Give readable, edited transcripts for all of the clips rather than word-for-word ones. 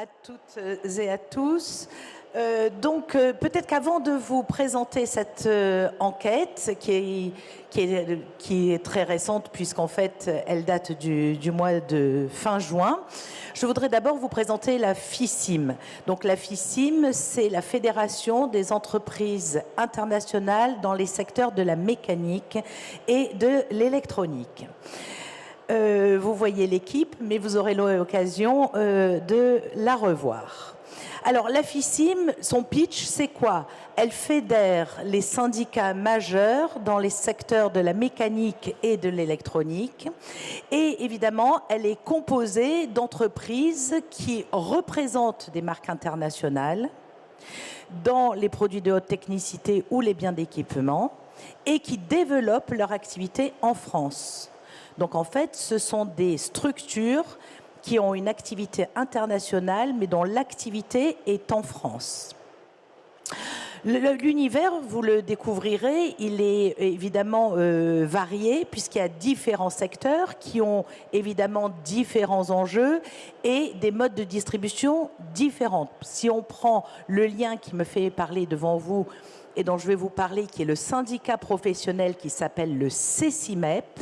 à toutes et à tous. Peut-être qu'avant de vous présenter cette enquête qui est très récente puisqu'en fait elle date du mois de fin juin, je voudrais d'abord vous présenter la FICIM. Donc la FICIM, c'est la Fédération des entreprises internationales dans les secteurs de la mécanique et de l'électronique. Vous voyez l'équipe, mais vous aurez l'occasion de la revoir. Alors, la FICIM, son pitch, c'est quoi? Elle fédère les syndicats majeurs dans les secteurs de la mécanique et de l'électronique. Et évidemment, elle est composée d'entreprises qui représentent des marques internationales dans les produits de haute technicité ou les biens d'équipement et qui développent leur activité en France. Donc en fait, ce sont des structures qui ont une activité internationale, mais dont l'activité est en France. L'univers, vous le découvrirez, il est évidemment varié, puisqu'il y a différents secteurs qui ont évidemment différents enjeux et des modes de distribution différents. Si on prend le lien qui me fait parler devant vous, et dont je vais vous parler, qui est le syndicat professionnel qui s'appelle le CECIMEP,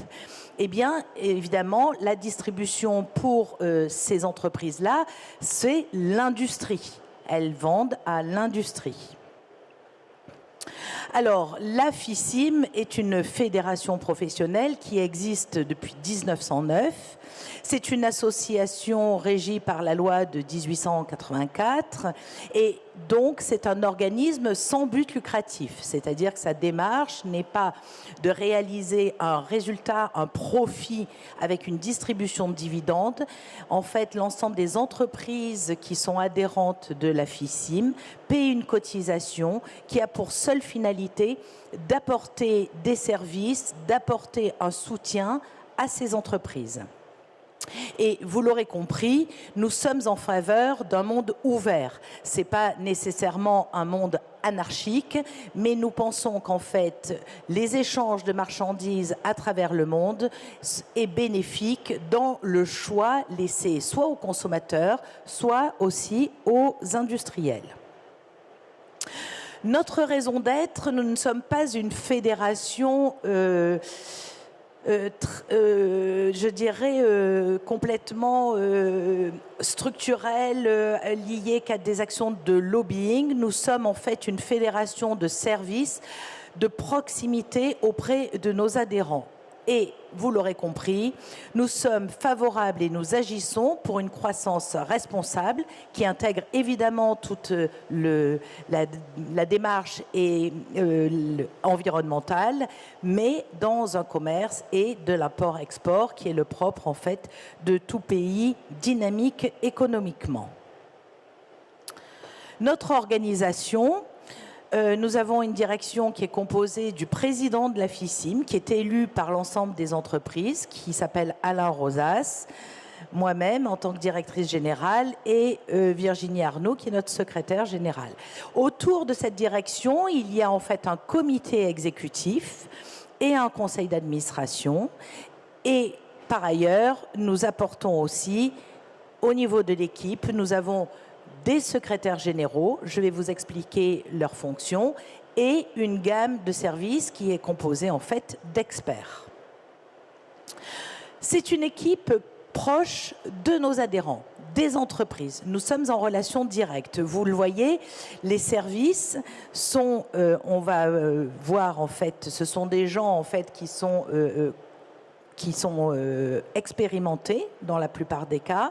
eh bien, évidemment, la distribution pour ces entreprises-là, c'est l'industrie. Elles vendent à l'industrie. Alors, la FICIM est une fédération professionnelle qui existe depuis 1909. C'est une association régie par la loi de 1884 et donc c'est un organisme sans but lucratif, c'est-à-dire que sa démarche n'est pas de réaliser un résultat, un profit avec une distribution de dividendes. En fait, l'ensemble des entreprises qui sont adhérentes de la FICIM paient une cotisation qui a pour seule finalité d'apporter des services, d'apporter un soutien à ces entreprises. Et vous l'aurez compris, nous sommes en faveur d'un monde ouvert. Ce n'est pas nécessairement un monde anarchique, mais nous pensons qu'en fait, les échanges de marchandises à travers le monde est bénéfique dans le choix laissé soit aux consommateurs, soit aussi aux industriels. Notre raison d'être, nous ne sommes pas une fédération je dirais complètement structurelle, liée qu'à des actions de lobbying. Nous sommes en fait une fédération de services de proximité auprès de nos adhérents. Et vous l'aurez compris, nous sommes favorables et nous agissons pour une croissance responsable qui intègre évidemment toute la démarche et environnementale, mais dans un commerce et de l'import-export qui est le propre en fait de tout pays dynamique économiquement. Notre organisation, nous avons une direction qui est composée du président de la FICIM, qui est élu par l'ensemble des entreprises, qui s'appelle Alain Rosas, moi-même en tant que directrice générale, et Virginie Arnaud, qui est notre secrétaire générale. Autour de cette direction, il y a en fait un comité exécutif et un conseil d'administration. Et par ailleurs, nous apportons aussi, au niveau de l'équipe, nous avons des secrétaires généraux, je vais vous expliquer leurs fonctions, et une gamme de services qui est composée en fait d'experts. C'est une équipe proche de nos adhérents, des entreprises. Nous sommes en relation directe. Vous le voyez, les services sont, on va voir en fait, ce sont des gens en fait qui sont expérimentés dans la plupart des cas,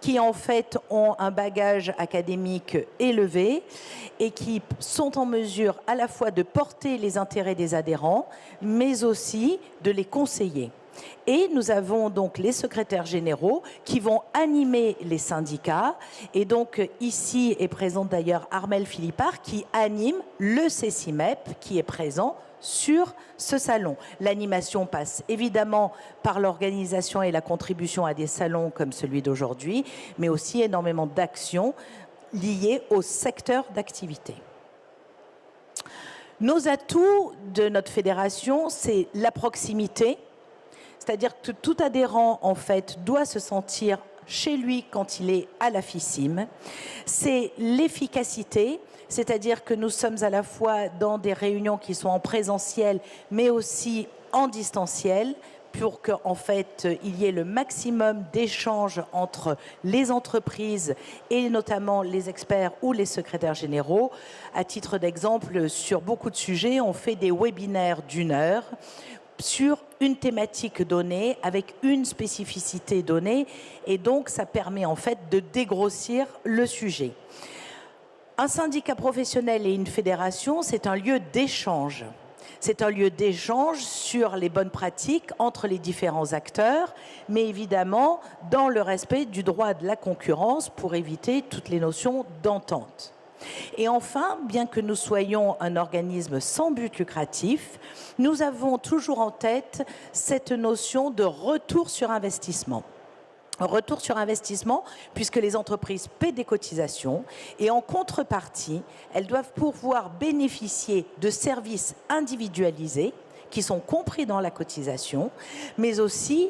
qui en fait ont un bagage académique élevé et qui sont en mesure à la fois de porter les intérêts des adhérents, mais aussi de les conseiller. Et nous avons donc les secrétaires généraux qui vont animer les syndicats. Et donc ici est présente d'ailleurs Armelle Philippard qui anime le CECIMEP qui est présent sur ce salon. L'animation passe évidemment par l'organisation et la contribution à des salons comme celui d'aujourd'hui, mais aussi énormément d'actions liées au secteur d'activité. Nos atouts de notre fédération, c'est la proximité, c'est-à-dire que tout adhérent en fait doit se sentir chez lui quand il est à la FICIM. C'est l'efficacité, c'est-à-dire que nous sommes à la fois dans des réunions qui sont en présentiel, mais aussi en distanciel, pour qu'en fait, il y ait le maximum d'échanges entre les entreprises et notamment les experts ou les secrétaires généraux. À titre d'exemple, sur beaucoup de sujets, on fait des webinaires d'1 heure sur une thématique donnée, avec une spécificité donnée, et donc ça permet en fait de dégrossir le sujet. Un syndicat professionnel et une fédération, c'est un lieu d'échange. C'est un lieu d'échange sur les bonnes pratiques entre les différents acteurs, mais évidemment dans le respect du droit de la concurrence pour éviter toutes les notions d'entente. Et enfin, bien que nous soyons un organisme sans but lucratif, nous avons toujours en tête cette notion de retour sur investissement. Un retour sur investissement, puisque les entreprises paient des cotisations et en contrepartie, elles doivent pouvoir bénéficier de services individualisés qui sont compris dans la cotisation, mais aussi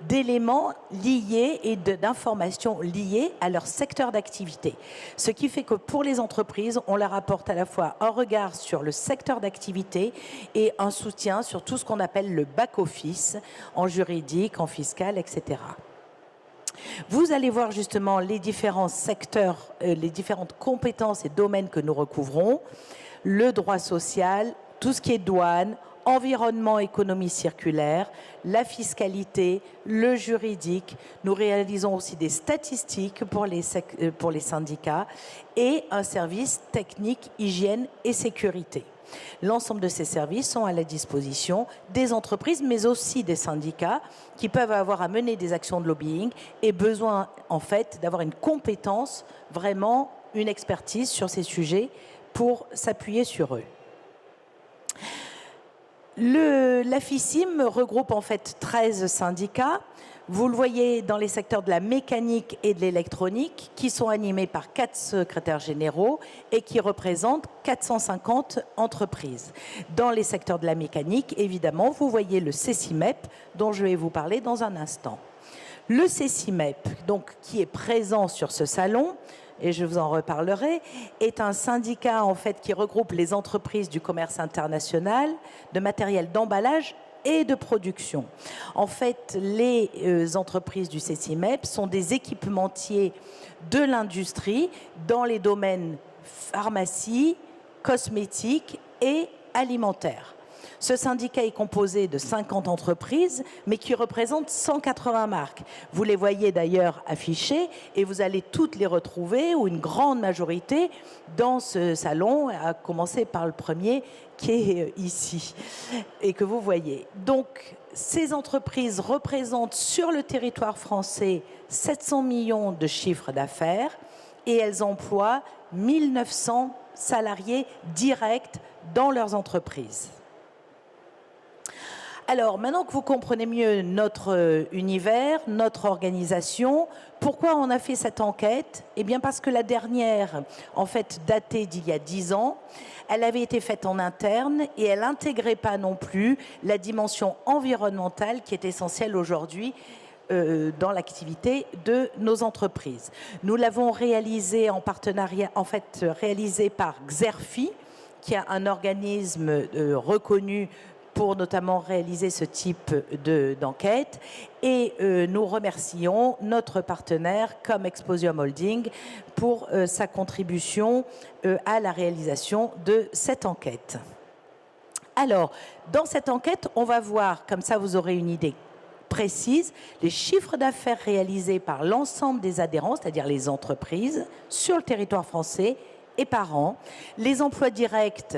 d'éléments liés et d'informations liées à leur secteur d'activité. Ce qui fait que pour les entreprises, on leur apporte à la fois un regard sur le secteur d'activité et un soutien sur tout ce qu'on appelle le back-office, en juridique, en fiscal, etc. Vous allez voir justement les différents secteurs, les différentes compétences et domaines que nous recouvrons, le droit social, tout ce qui est douane, environnement, économie circulaire, la fiscalité, le juridique. Nous réalisons aussi des statistiques pour les syndicats et un service technique, hygiène et sécurité. L'ensemble de ces services sont à la disposition des entreprises, mais aussi des syndicats qui peuvent avoir à mener des actions de lobbying et besoin, en fait, d'avoir une compétence, vraiment une expertise sur ces sujets pour s'appuyer sur eux. La FICIM regroupe en fait 13 syndicats. Vous le voyez dans les secteurs de la mécanique et de l'électronique qui sont animés par 4 secrétaires généraux et qui représentent 450 entreprises. Dans les secteurs de la mécanique, évidemment, vous voyez le CECIMEP dont je vais vous parler dans un instant. Le CECIMEP, donc, qui est présent sur ce salon, et je vous en reparlerai, est un syndicat en fait qui regroupe les entreprises du commerce international, de matériel d'emballage et de production. En fait, les entreprises du CECIMEP sont des équipementiers de l'industrie dans les domaines pharmacie, cosmétique et alimentaire. Ce syndicat est composé de 50 entreprises, mais qui représentent 180 marques. Vous les voyez d'ailleurs affichées et vous allez toutes les retrouver, ou une grande majorité, dans ce salon, à commencer par le premier qui est ici et que vous voyez. Donc, ces entreprises représentent sur le territoire français 700 millions de chiffres d'affaires et elles emploient 1900 salariés directs dans leurs entreprises. Alors, maintenant que vous comprenez mieux notre univers, notre organisation, pourquoi on a fait cette enquête? Eh bien, parce que la dernière, en fait, datée d'il y a 10 ans, elle avait été faite en interne et elle n'intégrait pas non plus la dimension environnementale qui est essentielle aujourd'hui dans l'activité de nos entreprises. Nous l'avons réalisée en partenariat, en fait, réalisée par Xerfi, qui est un organisme reconnu pour notamment réaliser ce type d'enquête. Et nous remercions notre partenaire comme Exposium Holding pour sa contribution à la réalisation de cette enquête. Alors, dans cette enquête, on va voir, comme ça vous aurez une idée précise, les chiffres d'affaires réalisés par l'ensemble des adhérents, c'est-à-dire les entreprises, sur le territoire français et par an, les emplois directs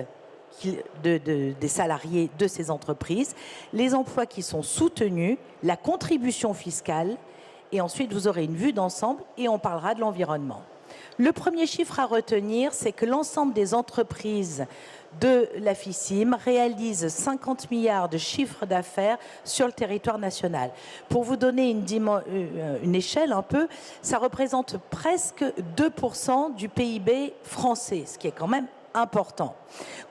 des salariés de ces entreprises, les emplois qui sont soutenus, la contribution fiscale, et ensuite vous aurez une vue d'ensemble et on parlera de l'environnement. Le premier chiffre à retenir, c'est que l'ensemble des entreprises de la FICIM réalisent 50 milliards de chiffre d'affaires sur le territoire national. Pour vous donner une échelle un peu, ça représente presque 2% du PIB français, ce qui est quand même important.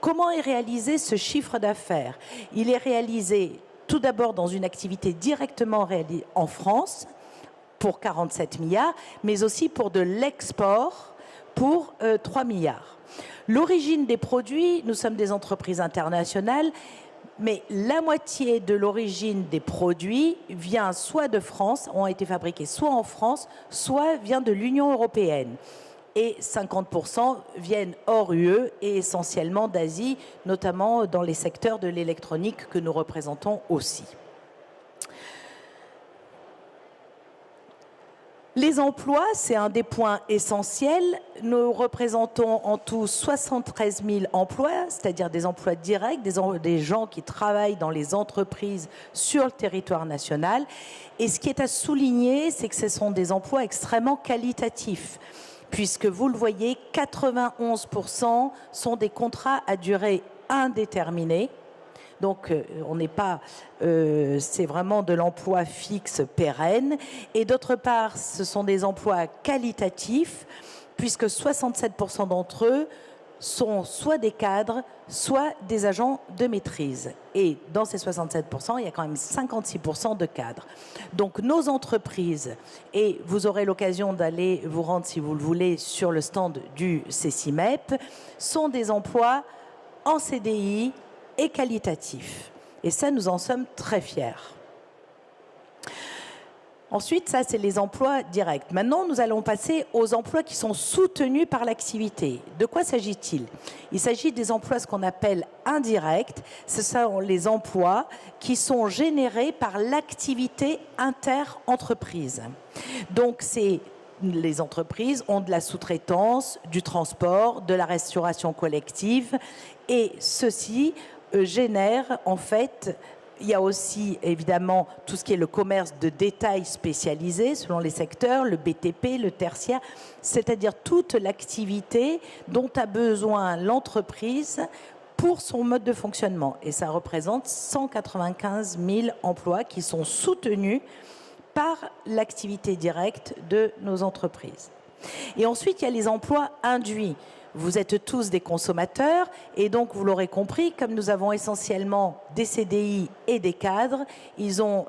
Comment est réalisé ce chiffre d'affaires? Il est réalisé tout d'abord dans une activité directement réalisée en France, pour 47 milliards, mais aussi pour de l'export pour 3 milliards. L'origine des produits, nous sommes des entreprises internationales, mais la moitié de l'origine des produits vient soit de France, ont été fabriqués soit en France, soit vient de l'Union européenne. Et 50% viennent hors UE et essentiellement d'Asie, notamment dans les secteurs de l'électronique que nous représentons aussi. Les emplois, c'est un des points essentiels. Nous représentons en tout 73 000 emplois, c'est-à-dire des emplois directs, des gens qui travaillent dans les entreprises sur le territoire national. Et ce qui est à souligner, c'est que ce sont des emplois extrêmement qualitatifs, puisque vous le voyez, 91% sont des contrats à durée indéterminée. Donc, on n'est pas, c'est vraiment de l'emploi fixe pérenne. Et d'autre part, ce sont des emplois qualitatifs, puisque 67% d'entre eux sont soit des cadres, soit des agents de maîtrise. Et dans ces 67%, il y a quand même 56% de cadres. Donc, nos entreprises, et vous aurez l'occasion d'aller vous rendre, si vous le voulez, sur le stand du CECIMEP, sont des emplois en CDI, et qualitatif. Et ça, nous en sommes très fiers. Ensuite, ça, c'est les emplois directs. Maintenant, nous allons passer aux emplois qui sont soutenus par l'activité. De quoi s'agit-il? Il s'agit des emplois, ce qu'on appelle indirects. Ce sont les emplois qui sont générés par l'activité inter-entreprise. Donc, les entreprises ont de la sous-traitance, du transport, de la restauration collective, et ceci génère, en fait, il y a aussi évidemment tout ce qui est le commerce de détail spécialisé selon les secteurs, le BTP, le tertiaire, c'est-à-dire toute l'activité dont a besoin l'entreprise pour son mode de fonctionnement. Et ça représente 195 000 emplois qui sont soutenus par l'activité directe de nos entreprises. Et ensuite, il y a les emplois induits. Vous êtes tous des consommateurs et donc, vous l'aurez compris, comme nous avons essentiellement des CDI et des cadres, ils ont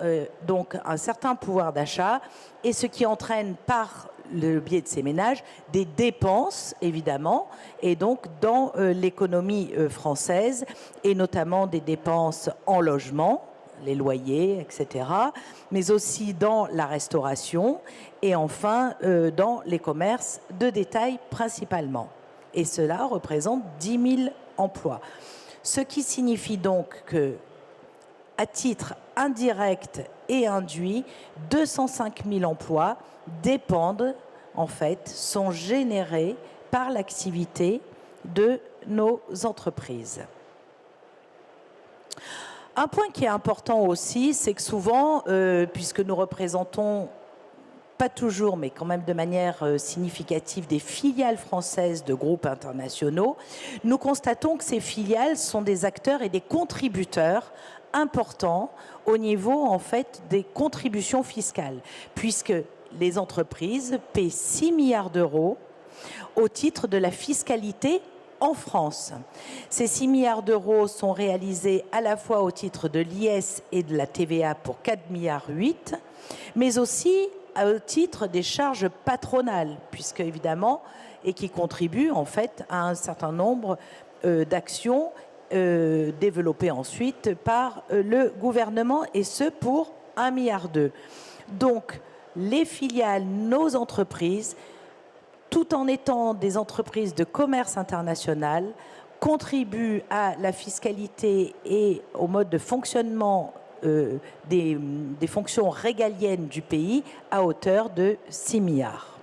donc un certain pouvoir d'achat et ce qui entraîne par le biais de ces ménages des dépenses, évidemment, et donc dans l'économie française et notamment des dépenses en logement, les loyers, etc., mais aussi dans la restauration et enfin dans les commerces de détail principalement. Et cela représente 10 000 emplois. Ce qui signifie donc que, à titre indirect et induit, 205 000 emplois dépendent, en fait, sont générés par l'activité de nos entreprises. Un point qui est important aussi, c'est que souvent, puisque nous représentons pas toujours, mais quand même de manière significative, des filiales françaises de groupes internationaux, nous constatons que ces filiales sont des acteurs et des contributeurs importants au niveau, en fait, des contributions fiscales, puisque les entreprises paient 6 milliards d'euros au titre de la fiscalité en France. Ces 6 milliards d'euros sont réalisés à la fois au titre de l'IS et de la TVA pour 4,8 milliards, mais aussi au titre des charges patronales, puisque évidemment, et qui contribuent en fait à un certain nombre d'actions développées ensuite par le gouvernement, et ce pour 1,2 milliard. Donc, les filiales, nos entreprises, tout en étant des entreprises de commerce international, contribuent à la fiscalité et au mode de fonctionnement des fonctions régaliennes du pays à hauteur de 6 milliards.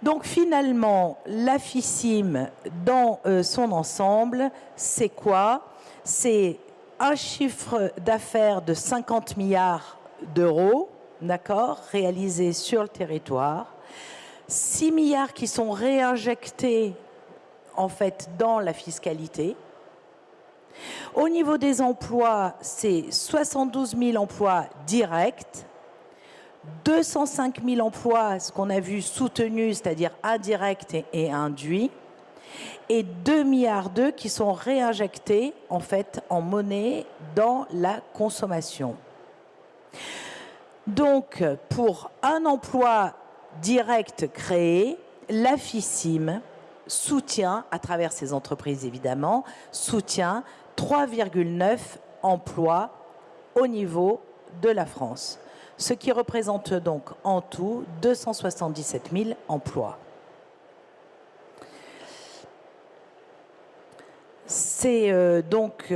Donc finalement, la FICIM dans son ensemble, c'est quoi? C'est un chiffre d'affaires de 50 milliards d'euros, d'accord, réalisé sur le territoire, 6 milliards qui sont réinjectés en fait dans la fiscalité. Au niveau des emplois, c'est 72 000 emplois directs, 205 000 emplois, ce qu'on a vu soutenus, c'est-à-dire indirects et induits, et 2,2 milliards qui sont réinjectés en fait en monnaie dans la consommation. Donc, pour un emploi direct créé, la FICIM soutient, à travers ces entreprises évidemment, soutient 3,9 emplois au niveau de la France, ce qui représente donc en tout 277 000 emplois. C'est donc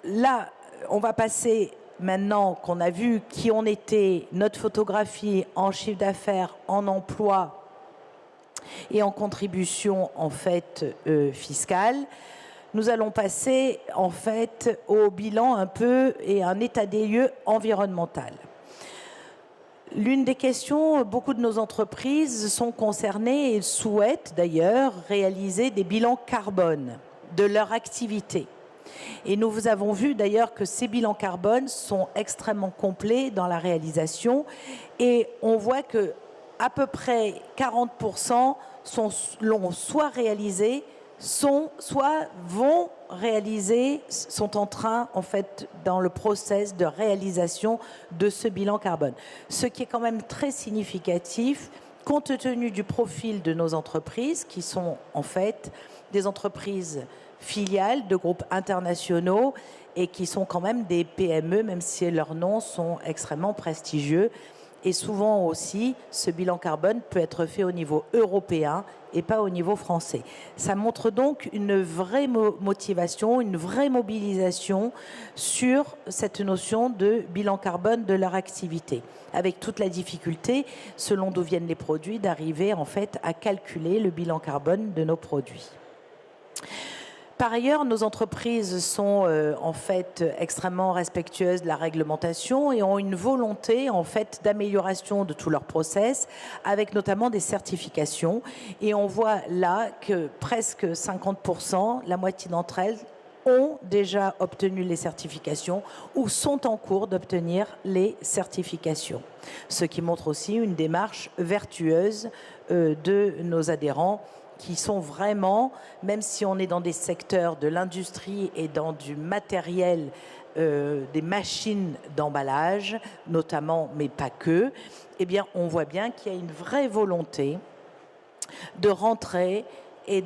là, on va passer, maintenant qu'on a vu qui on était, notre photographie en chiffre d'affaires, en emploi et en contribution en fait fiscale, nous allons passer en fait au bilan un peu et un état des lieux environnemental. L'une des questions, beaucoup de nos entreprises sont concernées et souhaitent d'ailleurs réaliser des bilans carbone de leur activité. Et nous vous avons vu d'ailleurs que ces bilans carbone sont extrêmement complets dans la réalisation et on voit que à peu près 40% l'ont soit réalisé, soit vont réaliser, sont en train en fait dans le process de réalisation de ce bilan carbone. Ce qui est quand même très significatif compte tenu du profil de nos entreprises qui sont en fait des entreprises filiales de groupes internationaux et qui sont quand même des PME, même si leurs noms sont extrêmement prestigieux. Et souvent aussi, ce bilan carbone peut être fait au niveau européen et pas au niveau français. Ça montre donc une vraie motivation, une vraie mobilisation sur cette notion de bilan carbone de leur activité, avec toute la difficulté, selon d'où viennent les produits, d'arriver en fait à calculer le bilan carbone de nos produits. Par ailleurs, nos entreprises sont en fait extrêmement respectueuses de la réglementation et ont une volonté en fait d'amélioration de tous leurs process, avec notamment des certifications. Et on voit là que presque 50%, la moitié d'entre elles, ont déjà obtenu les certifications ou sont en cours d'obtenir les certifications. Ce qui montre aussi une démarche vertueuse de nos adhérents qui sont vraiment, même si on est dans des secteurs de l'industrie et dans du matériel, des machines d'emballage, notamment, mais pas que, eh bien, on voit bien qu'il y a une vraie volonté de rentrer et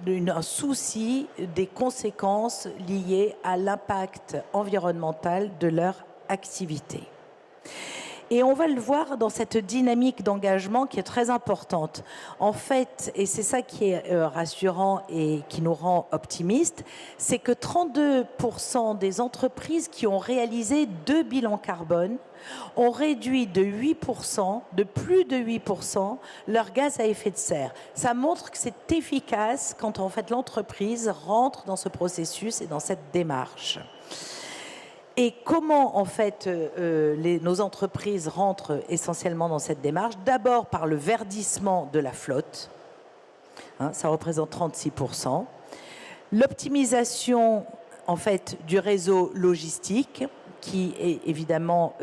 un souci des conséquences liées à l'impact environnemental de leur activité. Et on va le voir dans cette dynamique d'engagement qui est très importante. En fait, et c'est ça qui est rassurant et qui nous rend optimistes, c'est que 32% des entreprises qui ont réalisé 2 bilans carbone ont réduit de 8%, de plus de 8%, leur gaz à effet de serre. Ça montre que c'est efficace quand en fait l'entreprise rentre dans ce processus et dans cette démarche. Et comment, en fait, nos entreprises rentrent essentiellement dans cette démarche? D'abord par le verdissement de la flotte, hein, ça représente 36%. L'optimisation, en fait, du réseau logistique, qui est évidemment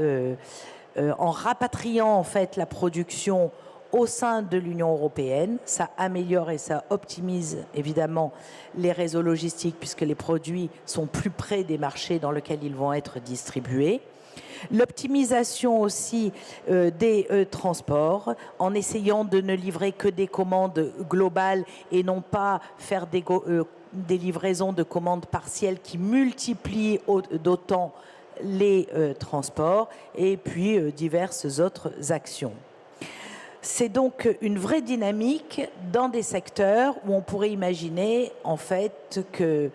en rapatriant, en fait, la production au sein de l'Union européenne. Ça améliore et ça optimise évidemment les réseaux logistiques puisque les produits sont plus près des marchés dans lesquels ils vont être distribués. L'optimisation aussi des transports en essayant de ne livrer que des commandes globales et non pas faire des livraisons de commandes partielles qui multiplient d'autant les transports et puis diverses autres actions. C'est donc une vraie dynamique dans des secteurs où on pourrait imaginer en fait que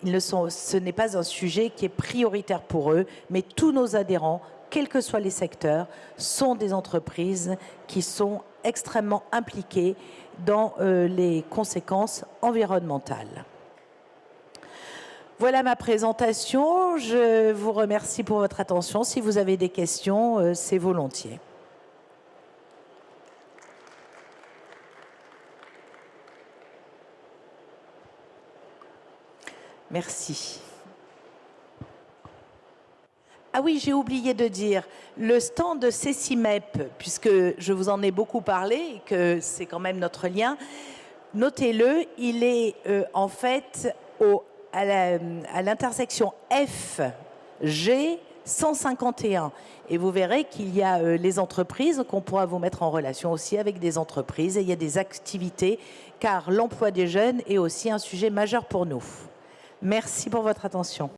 ce n'est pas un sujet qui est prioritaire pour eux, mais tous nos adhérents, quels que soient les secteurs, sont des entreprises qui sont extrêmement impliquées dans les conséquences environnementales. Voilà ma présentation. Je vous remercie pour votre attention. Si vous avez des questions, c'est volontiers. Merci. Ah oui, j'ai oublié de dire, le stand de CECIMEP, puisque je vous en ai beaucoup parlé et que c'est quand même notre lien, notez-le, il est en fait à l'intersection F, G, 151. Et vous verrez qu'il y a les entreprises, qu'on pourra vous mettre en relation aussi avec des entreprises. Et il y a des activités, car l'emploi des jeunes est aussi un sujet majeur pour nous. Merci pour votre attention.